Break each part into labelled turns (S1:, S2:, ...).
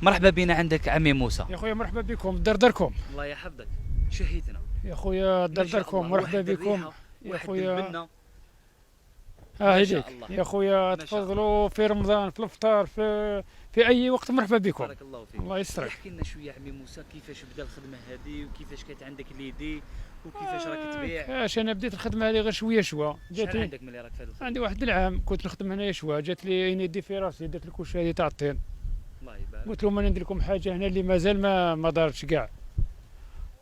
S1: مرحبا بنا عندك عمي موسى.
S2: يا خويا مرحبا بكم دردركم.
S1: الله يحفظك. شهيتنا
S2: يا خويا
S1: ما شاء
S2: دردركم
S1: الله،
S2: مرحبا
S1: واحد
S2: بكم.
S1: الريحة،
S2: يا
S1: واحد
S2: خويا
S1: البنة.
S2: ها
S1: ما شاء
S2: هيديك
S1: الله.
S2: يا خويا،
S1: ما شاء الله.
S2: تفضلوا في رمضان، في الافطار، في اي وقت مرحبا بكم.
S1: بارك الله فيك.
S2: الله يسترك.
S1: احكي لنا شويه عمي موسى، كيفاش بدا الخدمه هذه وكيفاش كانت عندك ليدي وكيفاش راك تبيع؟
S2: كاش انا بديت الخدمه هذه غير شويه
S1: شحال
S2: جاتني
S1: عندك ملي راك في هذه الخدمه؟
S2: عندي واحد العام كنت نخدم هنايا شويه، جات لي يدي في راسي، درت الكوشه هذه تاع الطين.
S1: الله يبارك.
S2: قلت لهم انا ندير لكم حاجه هنا اللي مازال ما دارتش كاع،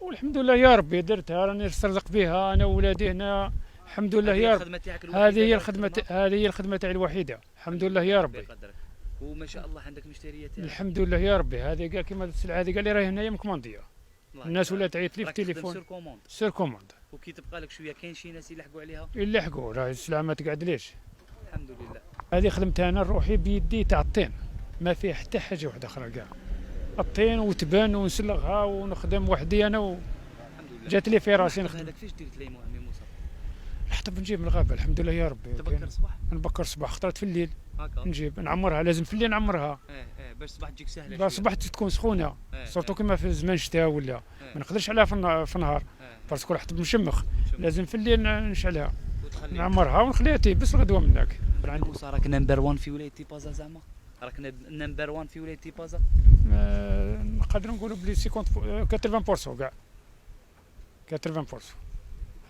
S2: والحمد لله يا ربي درتها، راني نسترزق بها انا وولادي هنا الحمد لله
S1: هذه
S2: يا رب.
S1: الخدمه تاعك
S2: هذه
S1: الوحيدة
S2: هي
S1: اللي
S2: الخدمه
S1: تخدمها؟
S2: هذه هي الخدمه تاعي الوحيده الحمد لله يا ربي.
S1: يقدرك. وما شاء الله عندك مشتريات تاعك.
S2: الحمد لله يا ربي. هذه كاع كيما السلعه هذه قال لي راهي هنايا مكمونديه،
S1: الله
S2: الناس
S1: يبارك.
S2: ولات تعيط لي في
S1: راك تخدم
S2: التليفون
S1: سور كوموند،
S2: سير كوموند.
S1: وكي تبقى لك شويه كاين شي ناس يلحقوا عليها.
S2: يلحقوا راهي السلعه ما تقعدليش.
S1: الحمد لله.
S2: هذه خدمتها انا روحي بيدي تاع الطين، ما فيه حتى حاجه واحده اخرى كاع، الطين وتبان ونسلغها ونخدم وحدي انا
S1: الحمد لله.
S2: جات لي في راسي
S1: الحطب
S2: نخدم.
S1: هذاك فاش درت ليمو عمي موسى؟
S2: الحطب نجيب من الغابه الحمد لله يا ربي.
S1: تبكر الصباح
S2: نبكر الصباح خطرات في الليل
S1: هكا.
S2: نجيب نعمرها، لازم في الليل نعمرها
S1: باش الصباح تجيك سهله
S2: باش
S1: شوية.
S2: صبحت تكون سخونه، سورتو كيما في زمان الشتاء ولا ما نقدرش عليها في النهار باسكو الحطب مشمخ، لازم في الليل نشعلها نعمرها ونخليها تيبس الغدوه منك.
S1: عندي موسى راك نمبر 1 في ولايه بازا زعما؟ راك نمبر 1 في ولايه بازا؟
S2: نقدر نقولوا بلي 80% كاع 80%.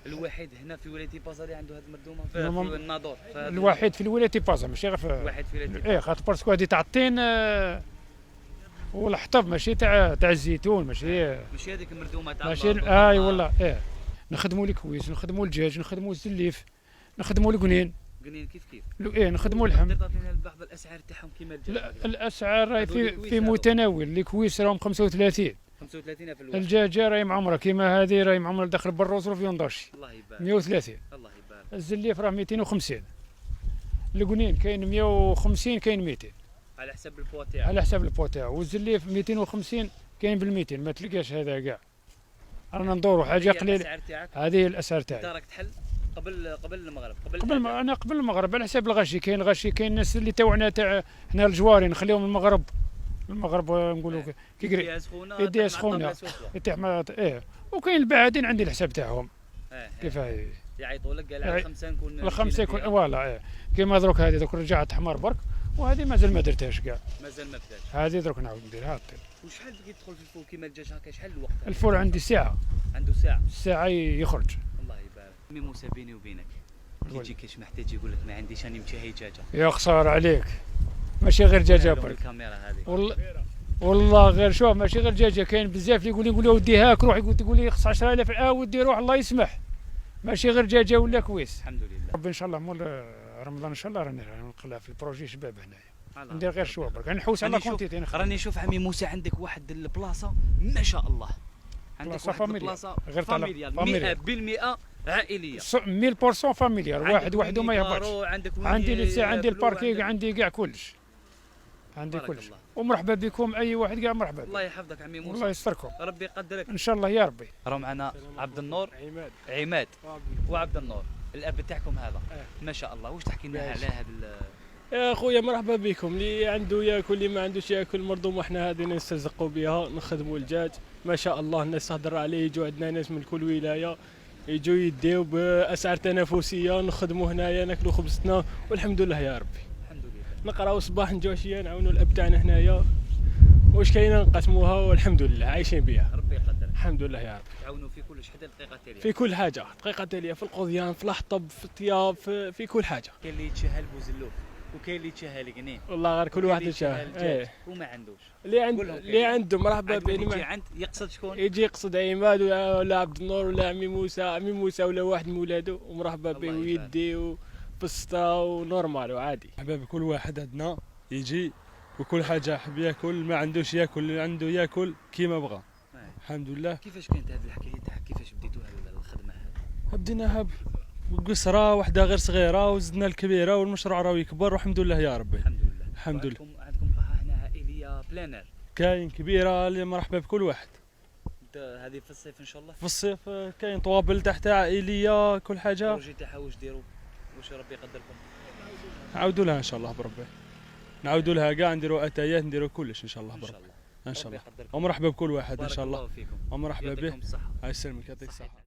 S1: الوحيد هنا في ولايه بازا اللي عنده هذه المردومه
S2: نورمال-
S1: في الناظور
S2: الوحيد في الولايه بازا ماشي غير في
S1: واحد في ولايه بازا.
S2: خاطر باسكو هذه تاع الطين والحطب ماشي تاع الزيتون ماشي
S1: ماشي هذيك المردومه تاع
S2: ماشي
S1: البارد
S2: اي
S1: والله.
S2: والله نخدموا الكويس، نخدموا الدجاج، نخدموا الزليف، نخدموا القنين،
S1: قنين كيف
S2: نخدموا اللحم.
S1: تقدر تعطينا بعض الاسعار تاعهم كيما الدجاج؟
S2: لا الاسعار راهي
S1: هذول
S2: في
S1: الكويس
S2: في
S1: هذول.
S2: متناول، الكويس راهم 35،
S1: 35 في الواحد.
S2: الدجاجه راهي معمره كيما هذه راهي معمره داخل بالروز وفي ينداشي
S1: الله يبارك.
S2: 130،
S1: الله يبارك.
S2: الزليف راه 250، القنين كاين 150 كاين 200
S1: على حسب البوا تاعك.
S2: على حساب البو تاعو، والزليف 250 كاين بال 200 ما تلقاش هذا كاع، رانا ندوروا حاجه قليله.
S1: الاسعار تاعك
S2: هذه هي الاسعار
S1: انت
S2: تاعي.
S1: راك تحل قبل المغرب
S2: انا قبل المغرب على حساب الغشي، كاين غشي كاين الناس اللي توعنا تاع حنا الجواري نخليهم المغرب نقولوا كي
S1: يديها سخونه
S2: يديها
S1: تحت مع
S2: سخونة.
S1: الطبلة سوسوة.
S2: يتيح ما وكاين البعادين عندي الحساب تاعهم كيف هاي
S1: يعيطوا لك قال على 5 نكون
S2: الخمسه يكون فوالا كيما دروك هذه دوك رجعت حمار برك، وهذه مازال ما درتهاش كاع،
S1: مازال ما بداش.
S2: هذه دروك نعاود نديرها الطيب.
S1: وشحال بقيت تدخل في الفول كيما الدجاج هكا؟ شحال الوقت؟
S2: الفول عندي ساعه،
S1: عنده ساعه.
S2: الساعه يخرج.
S1: الله يبارك. مي موسى بيني وبينك كي يجي كاش محتاج يقول لك ما عنديش راني مشاهي دجاجه.
S2: يا خساره عليك، ماشي غير دجاجه برك
S1: الكاميرا هذه
S2: والله غير شوف، ماشي غير دجاجه، كاين بزاف اللي يقول لي ودي هاك روح، تقول لي خص 10000 ودي روح الله يسمح، ماشي غير دجاجه ولا كويس.
S1: الحمد لله.
S2: ربي ان شاء الله مول رمضان ان شاء الله راني نقلع في البروجي شباب هنايا،
S1: الله
S2: ندير غير شويه برك نحوس على كونتيتي.
S1: راني نشوف عمي موسى عندك واحد البلاصه ما شاء الله، عندك
S2: بلاصة
S1: واحد
S2: فاميليا.
S1: البلاصه
S2: غير طلب
S1: فاميليال
S2: فاميليا.
S1: 100% عائليه.
S2: 1000% فاميليار، واحد وحده ما يهبطش.
S1: عندك
S2: عندي لسه عندي
S1: فلو،
S2: الباركينغ،
S1: عندك-
S2: عندي كاع كلش، عندي
S1: بارك
S2: كلش.
S1: الله.
S2: ومرحبا بكم اي واحد كاع مرحبا بك.
S1: الله يحفظك عمي موسى.
S2: الله يستركم
S1: ربي يقدرك.
S2: ان شاء الله يا ربي.
S1: راه معنا عبد النور عماد وعبد النور الاب تاعكم هذا ما شاء الله. واش تحكي لنا على هذا
S3: يا خويا مرحبا بكم، اللي عنده ياكل اللي ما عندوش ياكل مرضوم، وحنا هذه نسترزقوا بها نخدموا الدجاج ما شاء الله. الناس تهضر عليه، يجوا عندنا ناس من كل ولايه يجوا يديو باسعار تنافسيه، نخدموا هنايا ناكلوا خبزتنا والحمد لله يا ربي.
S1: الحمد لله.
S3: نقراو صباح نجوا عشيه نعاونوا الاب تاعنا هنايا، واش كاينه نقسموها والحمد لله عايشين بها
S1: ربي يقدرك.
S3: الحمد لله يا ربي.
S1: تعاونوا في كلش حتى الدقيقه تاليه.
S3: في كل حاجه، دقيقه تاليه، في القضيان، في الحطب، في الطياب، في كل حاجه.
S1: كاين اللي يتشهى بوزلوف وكاين اللي يتشهى القنين
S3: والله غير كل واحد يشاهد.
S1: ايه وما عندوش.
S3: اللي عنده مرحبا به، اللي
S1: يجي
S3: ما
S1: عند يقصد شكون؟
S3: يجي يقصد عماد ولا عبد النور ولا عمي موسى ولا واحد من ولادو، ومرحبا به
S1: الله يبارك.
S3: ويدي وبسطه ونورمال وعادي.
S4: حباب كل واحد عندنا يجي وكل حاجه حب ياكل، ما عندوش ياكل اللي عنده ياكل كيما بغى. الحمد لله.
S1: كيفاش كانت هذه الحكايه تاعك؟ كيفاش بديتوا هذه الخدمه هذه؟
S4: بديناها بقصره واحده غير صغيره وزدنا الكبيره، والمشروع راه يكبر والحمد لله يا ربي.
S1: الحمد لله.
S4: الحمد لله.
S1: عندكم قاعه هنا عائليه بلانر.
S4: كاين كبيره اللي مرحبا بكل واحد.
S1: هذه في الصيف ان شاء الله.
S4: في الصيف كاين طوابل تحت عائليه كل حاجه.
S1: البروجي تاعها واش ديروا؟ واش ربي يقدركم؟
S4: نعاودوا لها ان شاء الله بربي، نعاودوا لها كاع، نديروا اتايات، نديروا كلش ان شاء الله
S1: ان
S4: بربي.
S1: شاء الله.
S4: ان شاء
S1: ربي
S4: الله.
S1: يقدركم.
S4: ومرحبا بكل واحد ان
S1: بارك
S4: شاء الله.
S1: الله فيكم.
S4: ومرحبا به.
S1: يعطيكم الصحة.
S4: الله يسلمك، يعطيك
S1: صحيح.
S4: الصحه.